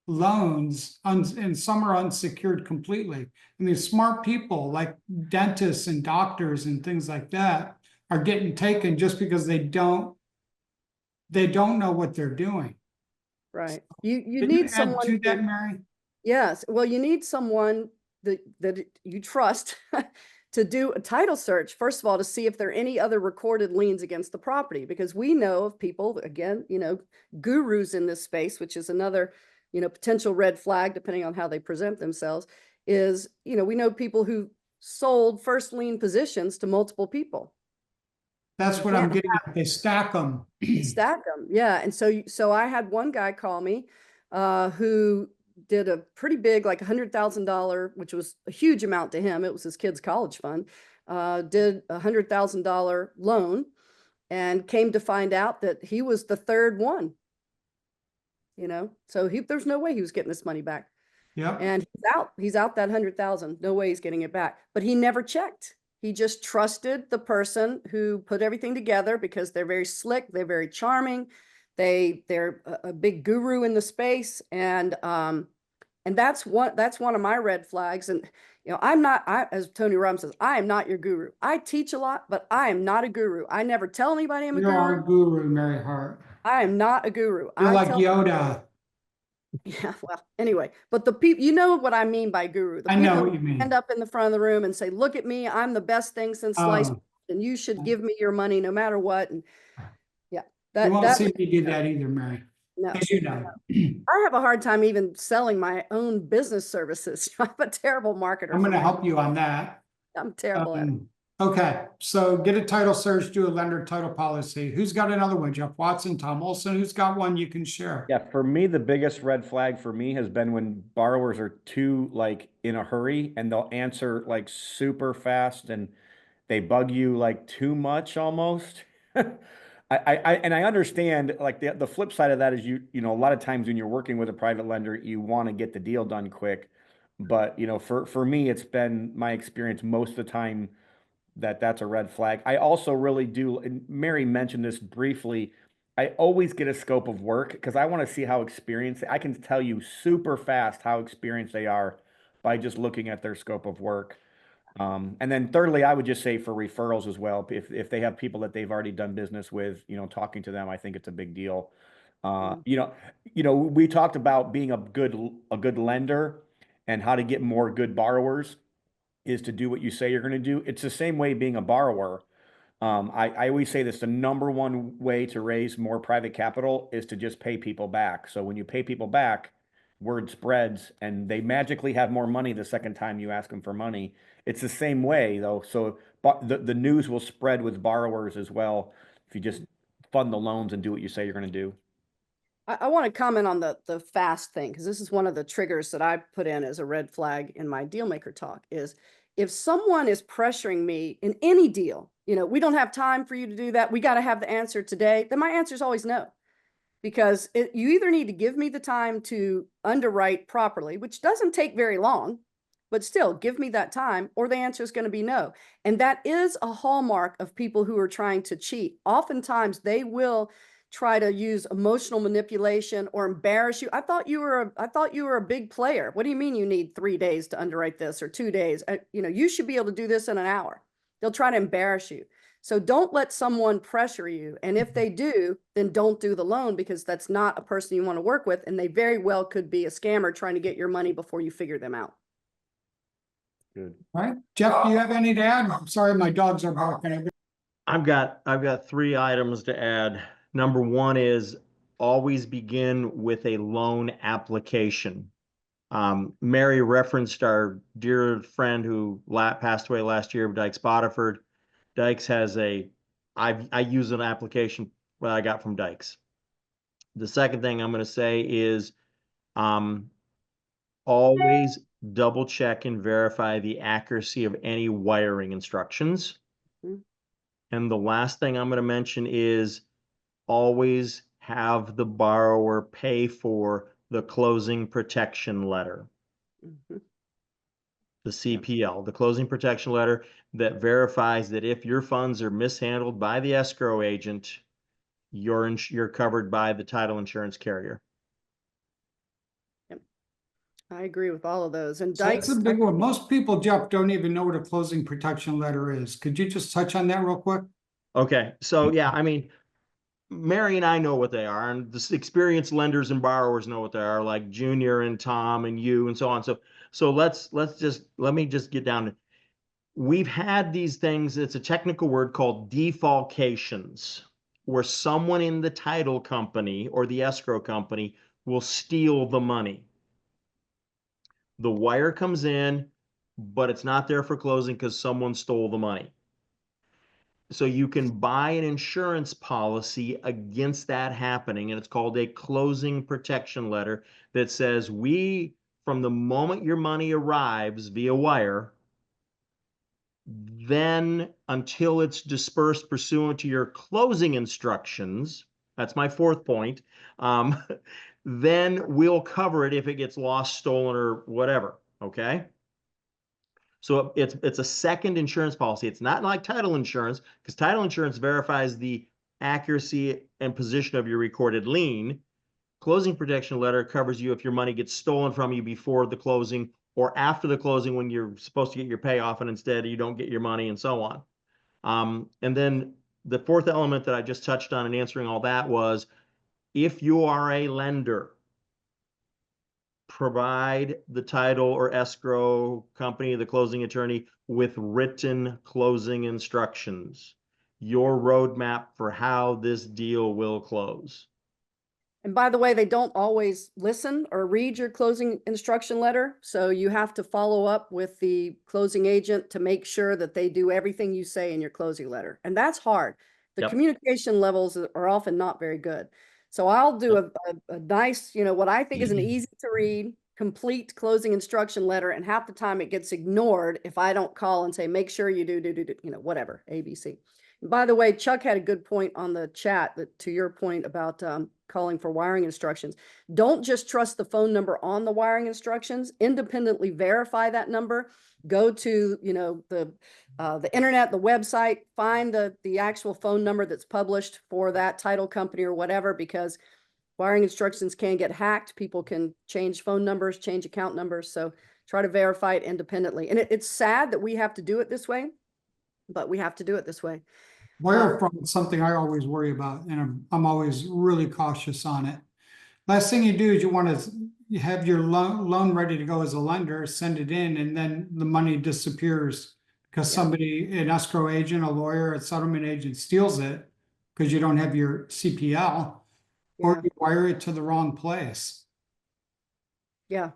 loans and some are unsecured completely. I mean, smart people like dentists and doctors and things like that are getting taken just because they don't know what they're doing. Right. You Did need add someone to that, Mary? Yes. Well, you need someone that you trust to do a title search, first of all, to see if there are any other recorded liens against the property, because we know of people, again, gurus in this space, which is another, potential red flag, depending on how they present themselves, is, we know people who sold first lien positions to multiple people. That's what I'm getting at. They stack them. Stack them, yeah. And so I had one guy call me, who did a pretty big, like $100,000, which was a huge amount to him. It was his kid's college fund. Did $100,000 loan, and came to find out that he was the third one. So there's no way he was getting this money back. Yep. And he's out that 100,000. No way he's getting it back. But he never checked. He just trusted the person who put everything together, because they're very slick, they're very charming, they're a big guru in the space, and that's one of my red flags. And as Tony Robbins says, I am not your guru. I teach a lot, but I am not a guru. I never tell anybody I'm a You guru. are a guru, Mary Hart. I am not a guru. You're I like tell Yoda. Yeah, well, anyway, but the people, you know what I mean by guru. The I people know who what you mean. stand up in the front of the room and say, look at me, I'm the best thing since sliced Oh. bread, and you should give me your money no matter what. And yeah, You won't that see me do that either, Mary. no. As you know. I have a hard time even selling my own business services. I'm a terrible marketer. I'm going to help you on that. I'm terrible at it. Okay, so get a title search, do a lender title policy. Who's got another one? Jeff Watson, Tom Olson, who's got one you can share? Yeah, for me, the biggest red flag for me has been when borrowers are too like in a hurry and they'll answer like super fast and they bug you like too much almost. I understand like the flip side of that is you know a lot of times when you're working with a private lender you want to get the deal done quick, but you know for me it's been my experience most of the time that's a red flag. I also really do, and Mary mentioned this briefly, I always get a scope of work because I want to see how experienced, I can tell you super fast how experienced they are by just looking at their scope of work. And then thirdly, I would just say for referrals as well, if they have people that they've already done business with, you know, talking to them, I think it's a big deal. We talked about being a good lender and how to get more good borrowers is to do what you say you're going to do. It's the same way being a borrower. I always say this, the number one way to raise more private capital is to just pay people back. So when you pay people back, word spreads and they magically have more money the second time you ask them for money. It's the same way though. So the news will spread with borrowers as well if you just fund the loans and do what you say you're going to do. I want to comment on the fast thing, because this is one of the triggers that I put in as a red flag in my deal maker talk is if someone is pressuring me in any deal, we don't have time for you to do that, we got to have the answer today, then my answer is always no. Because you either need to give me the time to underwrite properly, which doesn't take very long, but still give me that time, or the answer is going to be no. And that is a hallmark of people who are trying to cheat. Oftentimes they will try to use emotional manipulation or embarrass you. I thought you were a big player. What do you mean you need 3 days to underwrite this, or 2 days? You should be able to do this in an hour. They'll try to embarrass you. So don't let someone pressure you. And if they do, then don't do the loan, because that's not a person you want to work with. And they very well could be a scammer trying to get your money before you figure them out. Good. All right, Jeff, do you have any to add? I'm sorry, my dogs are barking. I've got 3 items to add. Number 1 is always begin with a loan application. Mary referenced our dear friend who passed away last year, Dykes Botiford. Dykes has I use an application that I got from Dykes. The second thing I'm going to say is always double check and verify the accuracy of any wiring instructions. Mm-hmm. And the last thing I'm going to mention is always have the borrower pay for the closing protection letter. Mm-hmm. The CPL, the closing protection letter that verifies that if your funds are mishandled by the escrow agent, you're covered by the title insurance carrier. Yep. I agree with all of those. And So that's a big one. Most people, Jeff, don't even know what a closing protection letter is. Could you just touch on that real quick? Okay, so yeah, I mean, Mary and I know what they are, and the experienced lenders and borrowers know what they are, like Junior and Tom and you and so on. So let me just get down to, we've had these things, it's a technical word called defalcations, where someone in the title company or the escrow company will steal the money. The wire comes in, but it's not there for closing because someone stole the money. So you can buy an insurance policy against that happening, and it's called a closing protection letter that says we, from the moment your money arrives via wire, then until it's dispersed pursuant to your closing instructions, that's my fourth point, then we'll cover it if it gets lost, stolen, or whatever, okay? So it's a second insurance policy. It's not like title insurance, because title insurance verifies the accuracy and position of your recorded lien. Closing protection letter covers you if your money gets stolen from you before the closing or after the closing when you're supposed to get your payoff and instead you don't get your money and so on. And then the fourth element that I just touched on in answering all that was, if you are a lender, provide the title or escrow company, the closing attorney, with written closing instructions, your roadmap for how this deal will close. And by the way, they don't always listen or read your closing instruction letter. So you have to follow up with the closing agent to make sure that they do everything you say in your closing letter. And that's hard. The Yep. communication levels are often not very good. So I'll do a nice, what I think is an easy to read, complete closing instruction letter. And half the time it gets ignored if I don't call and say, make sure you do, whatever, ABC. By the way, Chuck had a good point on the chat that, to your point about calling for wiring instructions. Don't just trust the phone number on the wiring instructions. Independently verify that number. Go to the internet, the website, find the actual phone number that's published for that title company or whatever, because wiring instructions can get hacked. People can change phone numbers, change account numbers. So try to verify it independently. And it's sad that we have to do it this way, but we have to do it this way. Wire fraud is something I always worry about, and I'm always really cautious on it. Last thing you do is you want to have your loan ready to go as a lender, send it in, and then the money disappears because somebody, an escrow agent, a lawyer, a settlement agent steals it because you don't have your CPL, or you wire it to the wrong place. Yeah.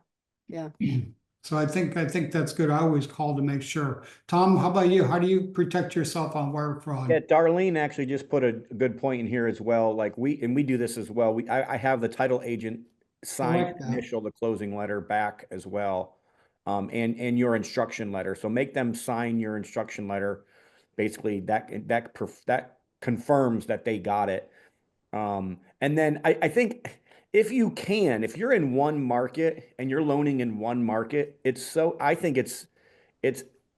So I think that's good. I always call to make sure. Tom, how about you? How do you protect yourself on wire fraud? Yeah, Darlene actually just put a good point in here as well. Like we do this as well. I have the title agent sign like that. initial the closing letter back as well, and your instruction letter. So make them sign your instruction letter. Basically, that confirms that they got it. And then I think if you can, if you're in one market and you're loaning in one market, I think this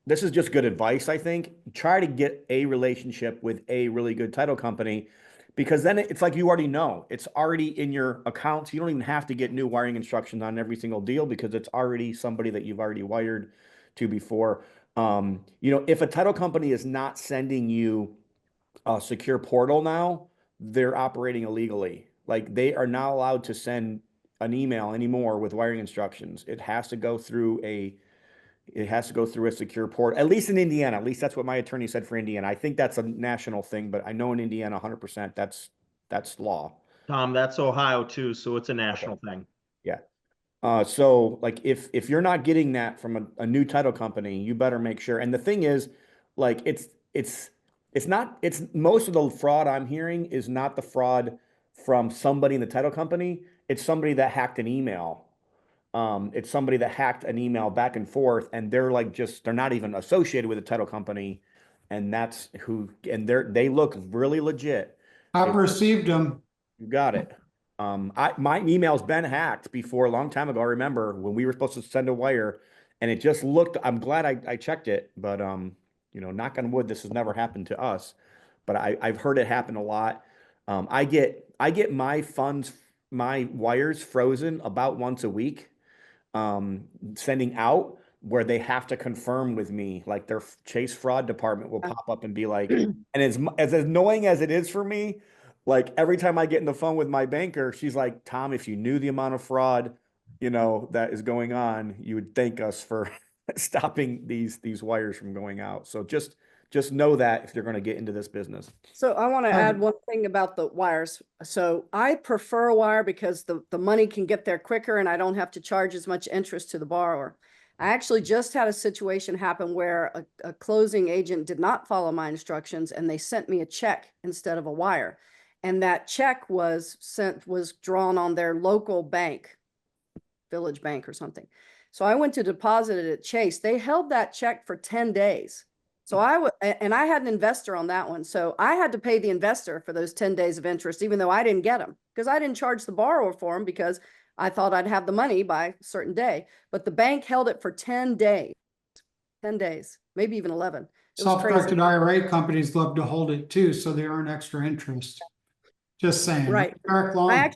is just good advice. I think try to get a relationship with a really good title company, because then it's like you already know it's already in your accounts. You don't even have to get new wiring instructions on every single deal because it's already somebody that you've already wired to before. If a title company is not sending you a secure portal now, they're operating illegally. Like they are not allowed to send an email anymore with wiring instructions. It has to go through a secure port, at least in Indiana. At least that's what my attorney said for Indiana. I think that's a national thing, but I know in Indiana 100% that's law. Tom, that's Ohio too, so it's a national thing. Yeah. So like if you're not getting that from a new title company, you better make sure. And the thing is, like it's most of the fraud I'm hearing is not the fraud from somebody in the title company. It's somebody that hacked an email. It's somebody that hacked an email back and forth, and they're not even associated with a title company, and they look really legit. I've received them. You got it. My email's been hacked before a long time ago. I remember when we were supposed to send a wire, and it just looked. I'm glad I checked it, but knock on wood, this has never happened to us. But I've heard it happen a lot. I get my wires frozen about once a week, sending out, where they have to confirm with me. Like their Chase fraud department will pop up and be like, and as annoying as it is for me, like every time I get in the phone with my banker, she's like, Tom, if you knew the amount of fraud, that is going on, you would thank us for stopping these wires from going out. So just know that if you're going to get into this business. So I want to add one thing about the wires. So I prefer a wire because the money can get there quicker and I don't have to charge as much interest to the borrower. I actually just had a situation happen where a closing agent did not follow my instructions and they sent me a check instead of a wire. And that check was drawn on their local bank, Village Bank or something. So I went to deposit it at Chase. They held that check for 10 days. So and I had an investor on that one. So I had to pay the investor for those 10 days of interest, even though I didn't get them, because I didn't charge the borrower for them because I thought I'd have the money by a certain day. But the bank held it for 10 days, 10 days, maybe even 11. It was crazy. Self-directed IRA companies love to hold it too, so they earn extra interest. Just saying. Right. Eric Long, I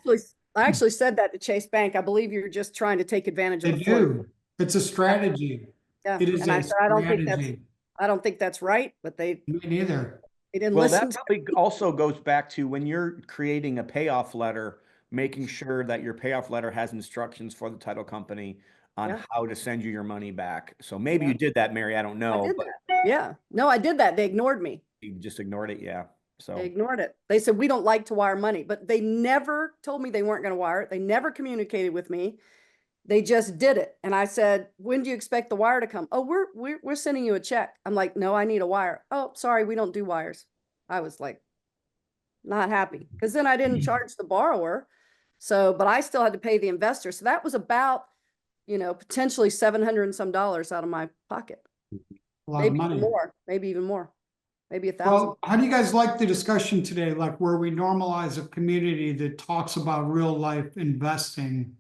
actually said that to Chase Bank. I believe you're just trying to take advantage they of the float. do. It's a strategy. Yeah. It is And I a said, I don't think that's right, but Me neither. they didn't Well, listen that to probably also goes back to when you're creating a payoff letter, making sure that your payoff letter has instructions for the title company on Yeah. how to send you your money back. So maybe Yeah. you did that, Mary. I don't I know, did but that. Yeah. No, I did that. They ignored me. you just ignored it. Yeah. They So ignored it. They said, we don't like to wire money, but they never told me they weren't going to wire it. They never communicated with me. They just did it. And I said, when do you expect the wire to come? Oh, we're sending you a check. I'm like, no, I need a wire. Oh, sorry, we don't do wires. I was like, not happy because then I didn't charge the borrower. So, but I still had to pay the investor. So that was about, potentially $700 and some out of my pocket. A lot of Maybe even money. more, maybe even more, maybe 1,000. Well, how do you guys like the discussion today? Like where we normalize a community that talks about real life investing?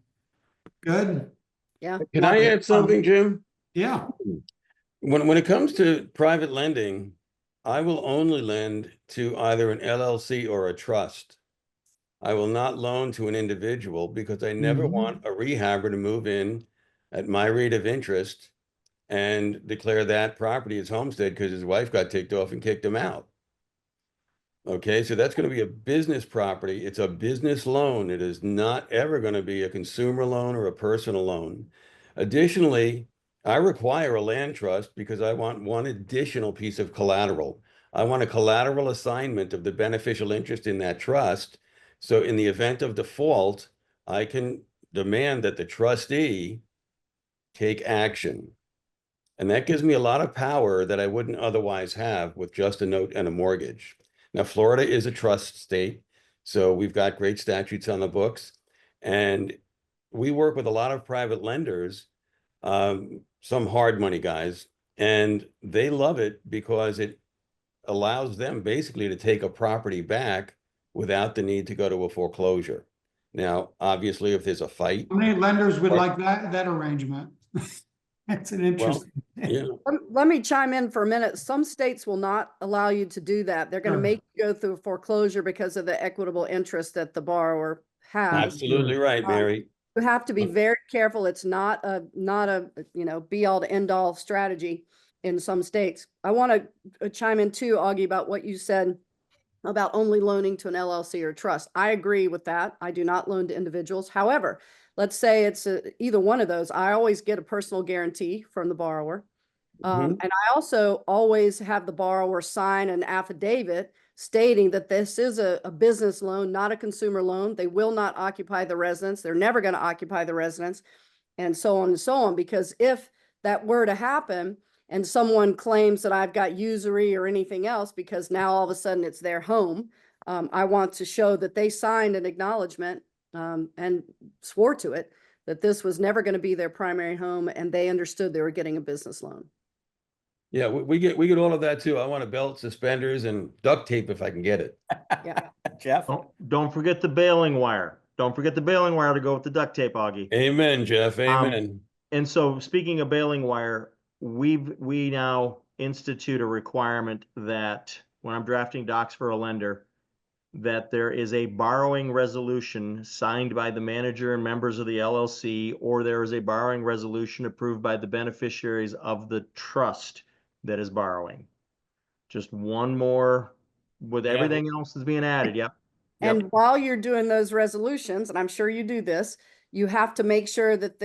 Good. Yeah. Can I add something, Jim? Yeah. When it comes to private lending, I will only lend to either an LLC or a trust. I will not loan to an individual because I never Mhm. want a rehabber to move in at my rate of interest and declare that property as homestead because his wife got ticked off and kicked him out. Okay, so that's going to be a business property. It's a business loan. It is not ever going to be a consumer loan or a personal loan. Additionally, I require a land trust because I want one additional piece of collateral. I want a collateral assignment of the beneficial interest in that trust. So in the event of default, I can demand that the trustee take action. And that gives me a lot of power that I wouldn't otherwise have with just a note and a mortgage. Now, Florida is a trust state, so we've got great statutes on the books. And we work with a lot of private lenders, some hard money guys, and they love it because it allows them basically to take a property back without the need to go to a foreclosure. Now, obviously, if there's a fight, How many lenders would like that arrangement? That's an interesting. yeah, Let me chime in for a minute. Some states will not allow you to do that. They're going to Sure. make you go through foreclosure because of the equitable interest that the borrower has. absolutely right, Mary. You have to be very careful. It's not a be all to end all strategy in some states. I want to chime in too, Augie, about what you said about only loaning to an LLC or trust. I agree with that. I do not loan to individuals. However, let's say it's either one of those. I always get a personal guarantee from the borrower. And I also always have the borrower sign an affidavit stating that this is a business loan, not a consumer loan. They will not occupy the residence. They're never going to occupy the residence, and so on and so on. Because if that were to happen and someone claims that I've got usury or anything else, because now all of a sudden it's their home, I want to show that they signed an acknowledgement and swore to it that this was never going to be their primary home, and they understood they were getting a business loan. Yeah, we get all of that too. I want a belt, suspenders, and duct tape if I can get it. Yeah. Jeff, Don't forget the baling wire. Don't forget the baling wire to go with the duct tape, Augie. Amen, Jeff. Amen. And so speaking of baling wire, we now institute a requirement that when I'm drafting docs for a lender, that there is a borrowing resolution signed by the manager and members of the LLC, or there is a borrowing resolution approved by the beneficiaries of the trust that is borrowing. Just one more with everything else that's being added. Yep. And while you're doing those resolutions, and I'm sure you do this, you have to make sure that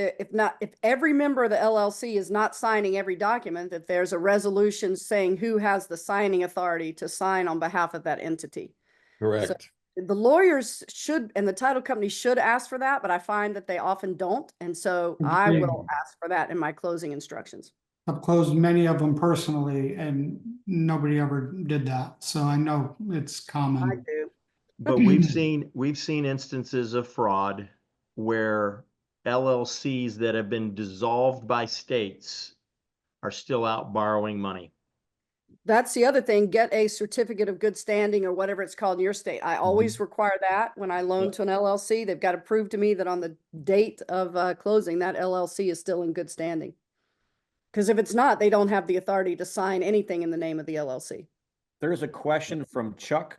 if every member of the LLC is not signing every document, that there's a resolution saying who has the signing authority to sign on behalf of that entity. Correct. the lawyers should, and the title company should ask for that, but I find that they often don't. And so I will Agreed. ask for that in my closing instructions. I've closed many of them personally and nobody ever did that. So I know it's I common. do. But we've seen instances of fraud where LLCs that have been dissolved by states are still out borrowing money. That's the other thing, get a certificate of good standing or whatever it's called in your state. I always require that when I loan Yep. to an LLC. They've got to prove to me that on the date of closing, that LLC is still in good standing. Because if it's not, they don't have the authority to sign anything in the name of the LLC. There's a question from Chuck.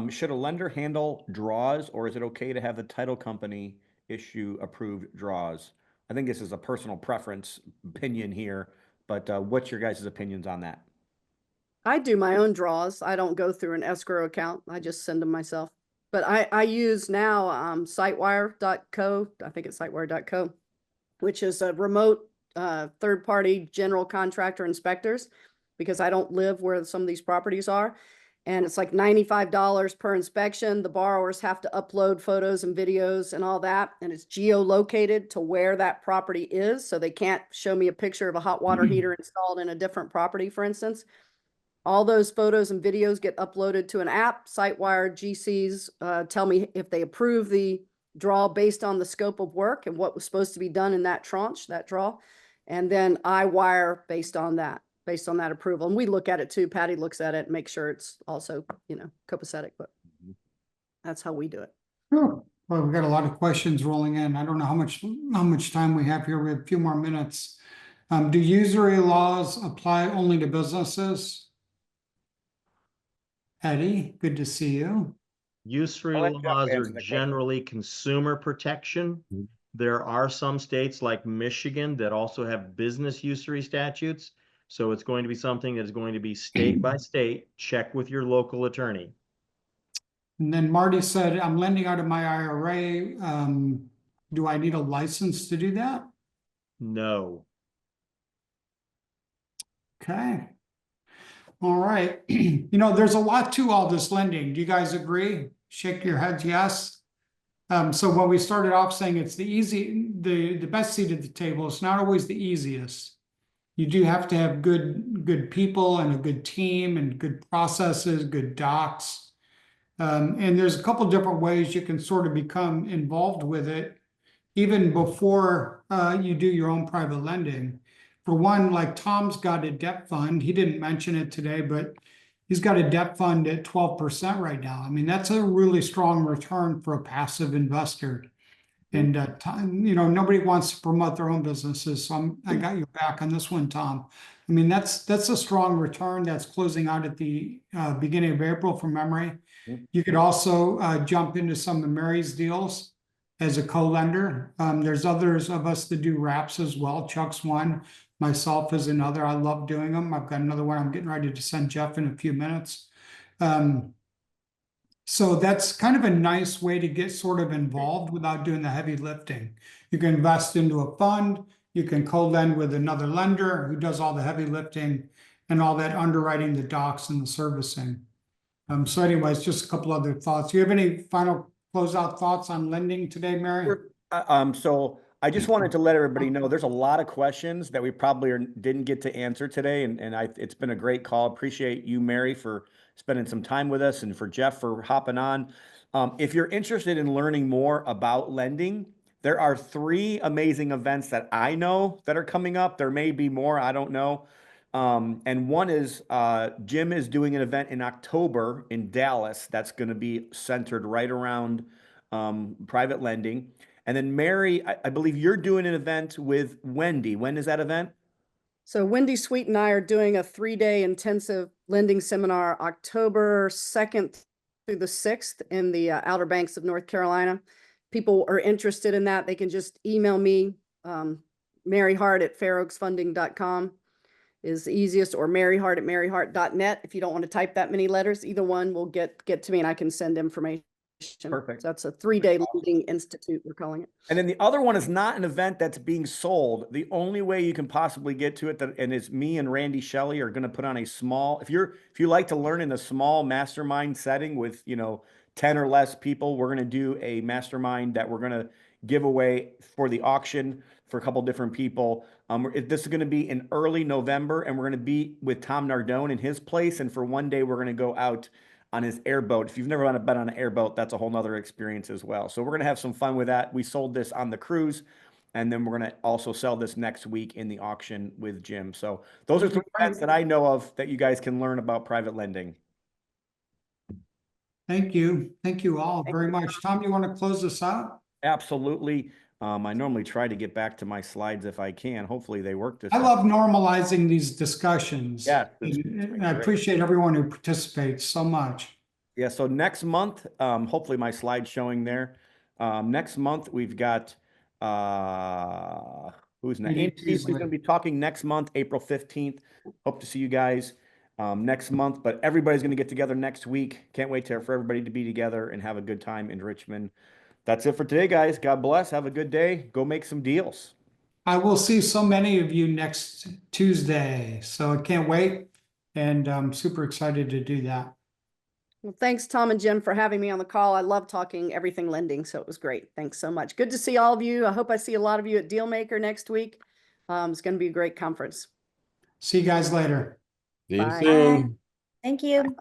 Should a lender handle draws, or is it okay to have the title company issue approved draws? I think this is a personal preference opinion here, but what's your guys' opinions on that? I do my own draws. I don't go through an escrow account. I just send them myself. But I use now sitewire.co. I think it's sitewire.co, which is a remote third-party general contractor inspectors, because I don't live where some of these properties are. And it's like $95 per inspection. The borrowers have to upload photos and videos and all that. And it's geolocated to where that property is. So they can't show me a picture of a hot water heater installed in a different property, for instance. All those photos and videos get uploaded to an app. SiteWire GCs tell me if they approve the draw based on the scope of work and what was supposed to be done in that tranche, that draw. And then I wire based on that approval. And we look at it too. Patty looks at it and makes sure it's also, copacetic, but that's how we do it. Sure. Well, we've got a lot of questions rolling in. I don't know how much time we have here. We have a few more minutes. Do usury laws apply only to businesses? Eddie, good to see you. I'll Usury let Jeff laws answer are the question. generally consumer protection. Mhm. There are some states like Michigan that also have business usury statutes. So it's going to be something that is going to be state by state. Check with your local attorney. And then Marty said, I'm lending out of my IRA. Do I need a license to do that? No. Okay. All right. There's a lot to all this lending. Do you guys agree? Shake your heads, yes. So when we started off saying it's the best seat at the table, it's not always the easiest. You do have to have good people and a good team and good processes, good docs. And there's a couple different ways you can sort of become involved with it, even before you do your own private lending. For one, like Tom's got a debt fund. He didn't mention it today, but he's got a debt fund at 12% right now. I mean, that's a really strong return for a passive investor. And nobody wants to promote their own businesses, so I got your back on this one, Tom. I mean, that's a strong return. That's closing out at the beginning of April from memory. Mhm. You could also jump into some of Mary's deals as a co-lender. There's others of us that do wraps as well. Chuck's one, myself is another. I love doing them. I've got another one I'm getting ready to send Jeff in a few minutes. So that's kind of a nice way to get sort of involved without doing the heavy lifting. You can invest into a fund, you can co-lend with another lender who does all the heavy lifting and all that underwriting, the docs and the servicing. So anyways, just a couple other thoughts. Do you have any final closeout thoughts on lending today, Mary? So I just wanted to let everybody know there's a lot of questions that we probably didn't get to answer today, and it's been a great call. Appreciate you, Mary, for spending some time with us, and for Jeff for hopping on. If you're interested in learning more about lending, there are 3 amazing events that I know that are coming up. There may be more, I don't know. And one is Jim is doing an event in October in Dallas that's going to be centered right around private lending. And then Mary, I believe you're doing an event with Wendy. When is that event? So Wendy Sweet and I are doing a 3-day intensive lending seminar, October 2nd through the 6th in the Outer Banks of North Carolina. People are interested in that. They can just email me, Mary Hart at fairoaksfunding.com is the easiest, or maryhart@maryhart.net. If you don't want to type that many letters, either one will get to me and I can send information. Perfect. So that's a 3-day lending institute, we're calling it. And then the other one is not an event that's being sold. The only way you can possibly get to it, and it's me and Randy Shelley are going to put on a small, if you like to learn in a small mastermind setting with, 10 or less people. We're going to do a mastermind that we're going to give away for the auction for a couple different people. This is going to be in early November, and we're going to be with Tom Nardone in his place. And for one day, we're going to go out on his airboat. If you've never been on an airboat, that's a whole nother experience as well. So we're going to have some fun with that. We sold this on the cruise, and then we're going to also sell this next week in the auction with Jim. So those are three events that I know of that you guys can learn about private lending. Thank you. Thank you all Thank very you. much. Tom, you want to close this out? Absolutely. I normally try to get back to my slides if I can. Hopefully they work this I time. love normalizing these discussions. Yeah, And I appreciate everyone who participates so much. Yeah, so next month, hopefully my slide's showing there. Next month, we've got, who's next? Meeting Andy Peasley's Tuesday. gonna be talking next month, April 15th. Hope to see you guys next month, but everybody's gonna get together next week. Can't wait for everybody to be together and have a good time in Richmond. That's it for today, guys. God bless. Have a good day. Go make some deals. I will see so many of you next Tuesday, so I can't wait. And I'm super excited to do that. Well, thanks, Tom and Jen, for having me on the call. I love talking everything lending, so it was great. Thanks so much. Good to see all of you. I hope I see a lot of you at Dealmaker next week. It's going to be a great conference. See you guys later. See you Bye. soon. Thank you.